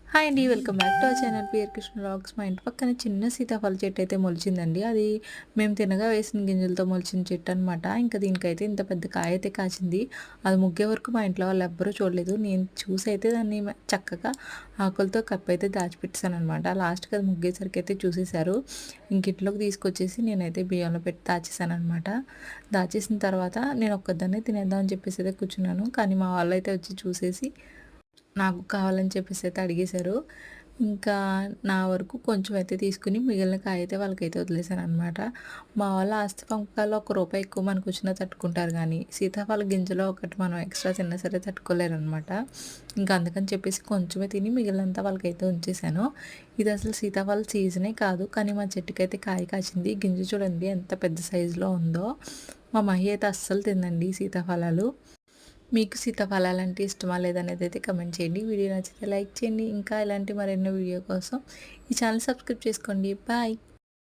Hi అండి. Welcome back to our channel PR Krishna vlogs. మా ఇంటి పక్కన చిన్న సీతాఫల చెట్టు అయితే మొలిచిందండి. అది మేము తినగా వేసిన గింజలతో మొలిచిన చెట్టు అనమాట. ఇంకా దీనికైతే ఇంత పెద్ద కాయ అయితే కాసింది. అది ముగ్గే వరకు మా ఇంట్లో వాళ్ళు ఎవ్వరూ చూడలేదు. నేను చూసి అయితే దాన్ని చక్కగా ఆకులతో కప్పైతే దాచిపెట్టేసాను అనమాట. లాస్ట్‌కి అది ముగ్గేసరికి అయితే చూసేశారు. ఇంక ఇంట్లోకి తీసుకొచ్చేసి నేనైతే బియ్యంలో పెట్టి దాచేసాను అనమాట. దాచేసిన తర్వాత నేను ఒక్కదాన్నే తినేద్దాం అని చెప్పేసి అయితే కూర్చున్నాను. కానీ మా వాళ్ళైతే వచ్చి చూసేసి నాకు కావాలని చెప్పేసి అయితే అడిగేశారు. ఇంకా నా వరకు కొంచెం అయితే తీసుకొని మిగిలిన కాయ అయితే వాళ్ళకైతే వదిలేసాననమాట. మా వాళ్ళ ఆస్తి పంపకాల్లో ₹1 ఎక్కువ మనకొచ్చినా తట్టుకుంటారు గానీ, సీతాఫల గింజలో ఒకటి మనం ఎక్స్‌ట్రా తిన్నా సరే తట్టుకోలేరనమాట. ఇంకా అందుకని చెప్పేసి కొంచెమే తిని మిగిలినంతా వాళ్ళకైతే ఉంచేశాను. ఇది అసలు సీతాఫల సీజనే కాదు. కానీ మా చెట్టుకైతే కాయ కాసింది. గింజ చూడండి ఎంత పెద్ద సైజులో ఉందో. మా మహి అయితే అస్సలు తినదండి సీతాఫలాలు. మీకు సీతాఫలాలంటే ఇష్టమా లేదనేది అయితే కమెంట్ చేయండి. వీడియో నచ్చితే లైక్ చేయండి. ఇంకా ఇలాంటి మరెన్నో వీడియో కోసం ఈ ఛానల్ సబ్స్క్రైబ్ చేసుకోండి. బాయ్.